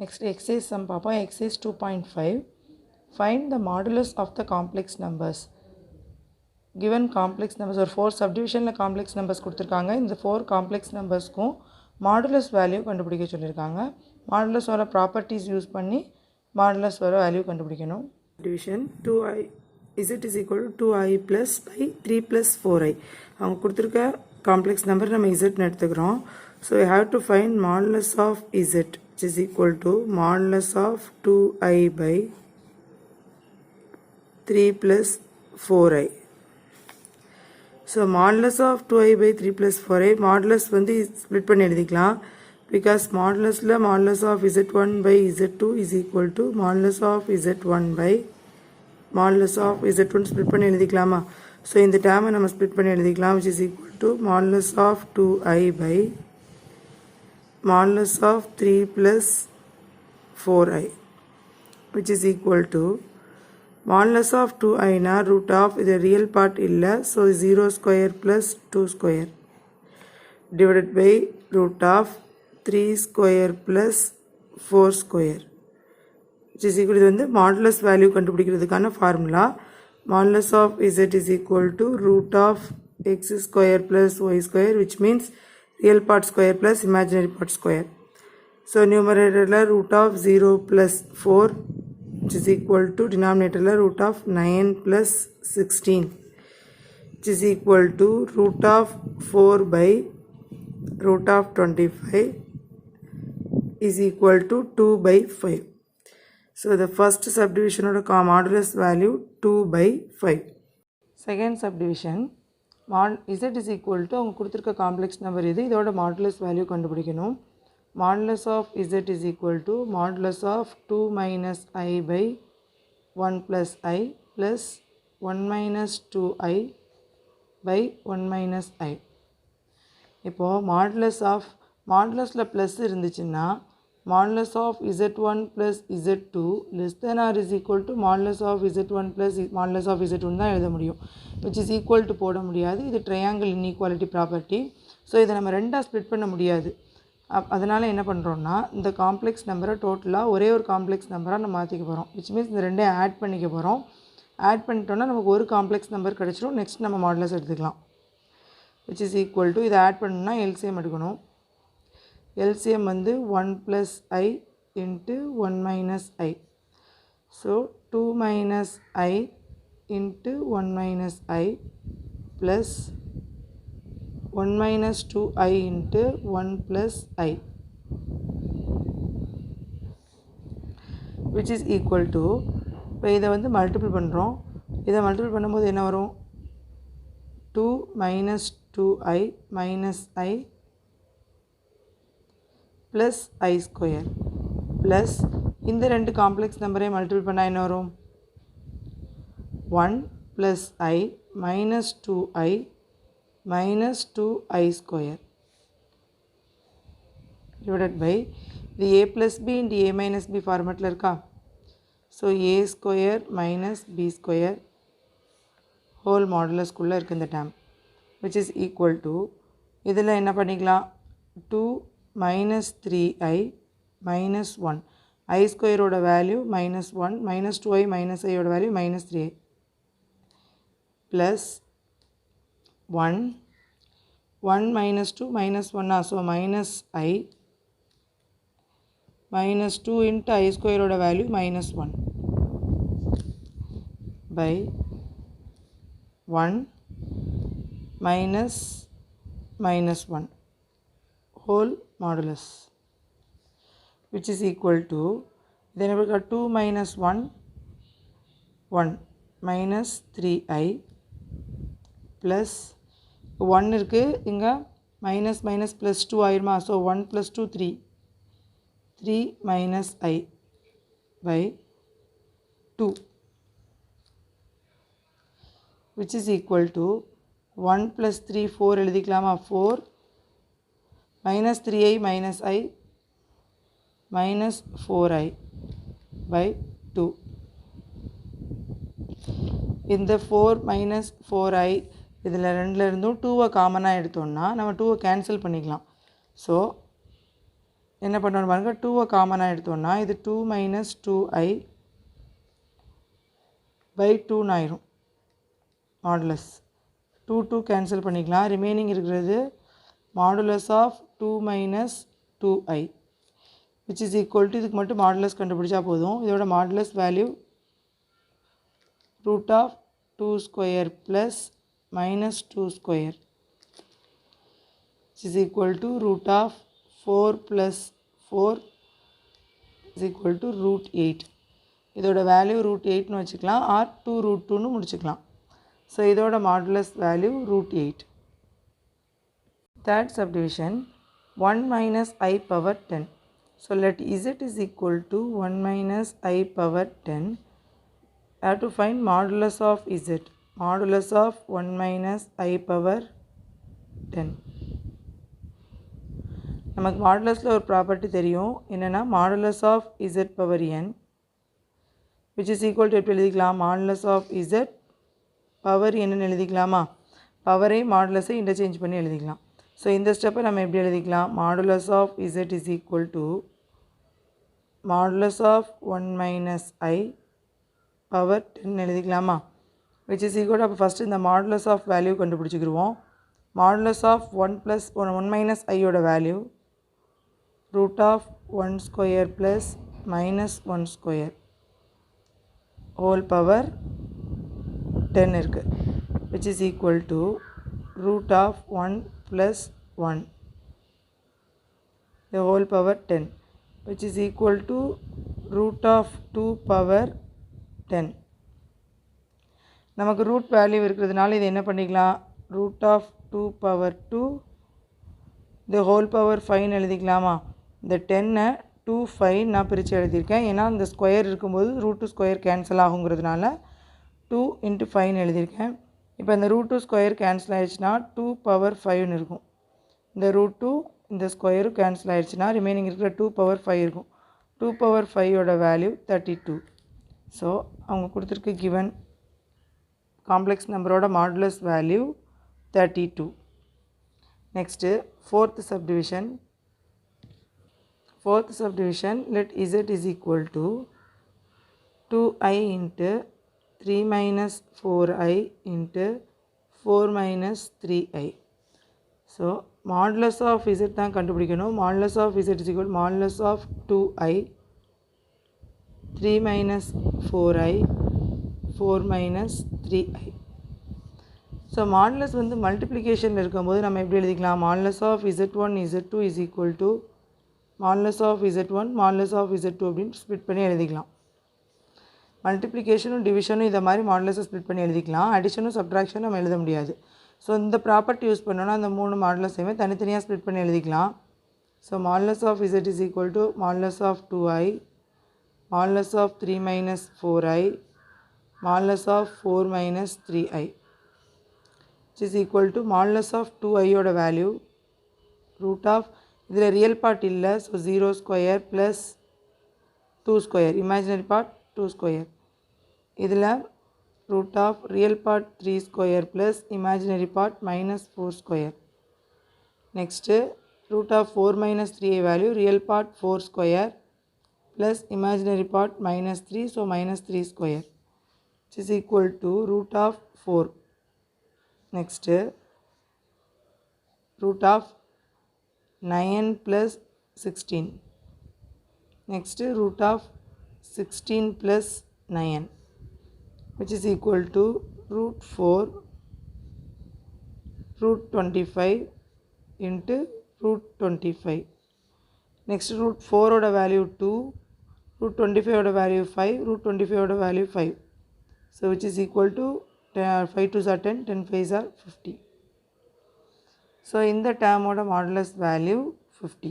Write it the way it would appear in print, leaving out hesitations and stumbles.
Next exercise sum பார்ப்போம். exercise 2.5 find the modulus of the complex numbers. given complex numbers ஒரு 4 subdivisionல complex numbers கொடுத்திருக்காங்க. இந்த 4 complex numbersக்கும் modulus value கண்டுபிடிக்க சொல்லியிருக்காங்க. modulus வர properties யூஸ் பண்ணி modulus வர value கண்டுபிடிக்கணும். division 2i z is equal to 2i plus by 3 plus 4i. அவங்க கொடுத்திருக்க complex number நம்ம z எடுத்துக்கிறோம். So we have to find modulus of z which is equal to modulus of 2i by 3 plus 4i. So modulus of 2i by 3 plus 4i modulus வந்து split பண்ணி எழுதிக்கலாம் because modulusல modulus of z1 by z2 is equal to modulus of z1 by modulus of z1 split பண்ணி எழுதிக்கலாமா. So இந்த term நம்ம split பண்ணி எழுதிக்கலாம் which is equal to modulus of 2i by modulus of 3 plus 4i which is equal to modulus of 2i na root of the real part illa so 0 square plus 2 square divided by root of 3 square plus 4 square which is equal to the modulus value கண்டுபிடிக்கிறதுக்கான formula modulus of z is equal to root of x square plus y square which means real part square plus imaginary part square. So numerator la root of 0 plus 4 which is equal to denominator la root of 9 plus 16 which is equal to root of 4 by root of 25 is equal to 2 by 5. So the first subdivision of the modulus value 2 by 5. Second subdivision z is equal to அவங்க கொடுத்திருக்க complex number இது இதோட modulus value கண்டுபிடிக்கணும். modulus of z is equal to modulus of 2 minus I by 1 plus I plus 1 minus 2I by 1 minus I. இப்போ மாடுலஸில் plus இருந்துச்சுன்னா modulus of z1 plus z2 less than or is equal to modulus of z1 plus modulus of z2 தான் எழுத முடியும் which is equal to போட முடியாது. இது triangle inequality property. So இதை நம்ம ரெண்டாக ஸ்ப்ளிட் பண்ண முடியாது. அதனால் என்ன பண்ணுறோன்னா இந்த காம்ப்ளெக்ஸ் நம்பரை டோட்டலாக ஒரே ஒரு காம்ப்ளெக்ஸ் நம்பராக நம்ம மாற்றிக்க போகிறோம் which means இந்த ரெண்டையும் ஆட் பண்ணிக்க போகிறோம். ஆட் பண்ணிட்டோன்னா நமக்கு ஒரு காம்ப்ளெக்ஸ் நம்பர் கிடச்சிரும். நெக்ஸ்ட் நம்ம மாடுலஸ் எடுத்துக்கலாம் which is equal to இதை ஆட் பண்ணணும்னா LCM எடுக்கணும். LCM வந்து 1 plus I into 1 minus I. So 2 minus I into 1 minus I plus 1 minus 2I into 1 plus I which is equal to இப்போ இதை வந்து மல்டிபிள் பண்ணுறோம். இதை மல்டிபிள் பண்ணும்போது என்ன வரும் 2 minus 2I minus I plus I square plus இந்த ரெண்டு காம்ப்ளெக்ஸ் நம்பரை மல்டிபிள் பண்ணால் என்ன வரும் 1 plus I minus 2I minus 2I square divided by the a plus b into a minus b ஃபார்மேட்டில் இருக்கா. So a square minus b square whole மாடுலஸ்குள்ளே இருக்குது இந்த term which is equal to இதில் என்ன பண்ணிக்கலாம் 2 minus 3i minus 1 I square ஓட value minus 1 minus 2i minus i ஓட value minus 3i plus 1 minus 2 minus 1 so minus I minus 2 into I square ஓட value minus 1 by 1 minus 1 whole modulus which is equal to then we got 2 minus 1 minus 3I plus 1 இருக்கு இங்க minus minus plus 2 ஆயிருமா so 1 plus 2 3 minus I by 2 which is equal to 1 plus 3 4 எழுதிக்கலாமா 4 minus 3i minus I minus 4i by 2. இந்த 4 minus 4i இதில் ரெண்டில் இருந்தும் 2வை காமனாக எடுத்தோம்னா நம்ம 2வை கேன்சல் பண்ணிக்கலாம். ஸோ என்ன பண்ணணும் பாருங்க, 2 காமனாக எடுத்தோம்னா இது 2 மைனஸ் 2i பை 2 ஆயிரும். மாடுலஸ் 2 கேன்சல் பண்ணிக்கலாம். ரிமைனிங் இருக்கிறது modulus of 2 minus 2i which is equal to, இதுக்கு மட்டும் மாடுலஸ் கண்டுபிடிச்சா போதும். இதோட modulus value root of 2 square plus minus 2 square which is equal to root of 4 plus 4 is equal to root 8. இதோட value root 8னு வச்சுக்கலாம், R 2 root 2னு முடிச்சுக்கலாம். So இதோட modulus value root 8. Third subdivision 1 minus I power 10. So let Z is equal to 1 minus I power 10. I have to find modulus of Z. Modulus of 1 minus I power 10. நமக்கு மாடுலஸில் ஒரு property தெரியும், என்னென்னா modulus of Z power N which is equal to எப்படி எழுதிக்கலாம், modulus of Z power என்னன்னு எழுதிக்கலாமா, பவரை மாடுலஸை interchange பண்ணி எழுதிக்கலாம். ஸோ இந்த ஸ்டெப்பை நம்ம எப்படி எழுதிக்கலாம், modulus of z is equal to modulus of 1 minus i power 10 எழுதிக்கலாமா, விச் இஸ் ஈக்குவல் டு, அப்போ ஃபஸ்ட்டு இந்த மாடுலஸ் ஆஃப் வேல்யூ கண்டுபிடிச்சிக்கிடுவோம். மாடுலஸ் ஆஃப் 1 ப்ளஸ் 1 மைனஸ் ஐயோட value root of 1 square plus minus 1 square whole power 10 இருக்கு, which is equal to root of 1 plus 1 the whole power 10 which is equal to root of 2 power 10. நமக்கு root value இருக்கிறதுனால இது என்ன பண்ணிக்கலாம், root of 2 power 2 the whole power 5 எழுதிக்கலாமா. இந்த 10 2 5 நான் பிரித்து எழுதியிருக்கேன், ஏன்னா இந்த ஸ்கொயர் இருக்கும்போது ரூட் 2 ஸ்கொயர் கேன்சல் ஆகுங்கிறதுனால 2 × 5 எழுதியிருக்கேன். இப்போ இந்த ரூட் 2 ஸ்கொயர் கேன்சல் ஆகிடுச்சுன்னா 2 பவர் 5னு இருக்கும். இந்த ரூட் 2 இந்த ஸ்கொயரும் கேன்சல் ஆகிடுச்சுன்னா ரிமைனிங் இருக்கிற 2 பவர் 5 இருக்கும். 2 பவர் 5ஓட வேல்யூ 32. ஸோ அவங்க கொடுத்துருக்க கிவன் காம்ப்ளெக்ஸ் நம்பரோட modulus value 32. Next fourth subdivision, let Z is equal to 2i into 3 minus 4i into 4 minus 3i. So modulus of Z தான் கண்டுபிடிக்கணும். modulus of Z is equal to modulus of 2i 3 minus 4i 4 minus 3i. So modulus வந்து மல்டிப்ளிகேஷனில் இருக்கும்போது நம்ம எப்படி எழுதிக்கலாம், modulus of Z1 Z2 is equal to modulus of Z1 modulus of Z2 அப்படின்னு split பண்ணி எழுதிக்கலாம். மல்டிப்ளிகேஷனும் டிவிஷனும் இதை மாதிரி மாடுலஸை ஸ்ப்ளிட் பண்ணி எழுதிக்கலாம். அடிஷனும் சப்ட்ராக்ஷனும் நம்ம எழுத முடியாது. ஸோ இந்த ப்ராப்பர்ட்டி யூஸ் பண்ணோன்னா அந்த 3 மாடுலஸையுமே தனித்தனியாக ஸ்ப்ளிட் பண்ணி எழுதிக்கலாம். So modulus of Z is equal to modulus of 2i modulus of 3 minus 4i modulus of 4 minus 3i which is equal to modulus of 2i ஓட வேல்யூ ரூட் ஆஃப், இதில் real part இல்லை, so 0 square plus 2 square, imaginary part 2 square, இதில் root of real part 3 square plus imaginary part minus 4 square. Next root of 4 minus 3i value real part 4 square plus imaginary part minus 3, so minus 3 square which is equal to root of 4. Next root of 9 plus 16. Next root of 16 plus 9 which is equal to root 4 root 25 into root 25. Next root 4 oda value 2, root 25 oda value 5, root 25 oda value 5. So which is equal to 5 2s are 10, 10 5s are 50. So in the term oda modulus value 50.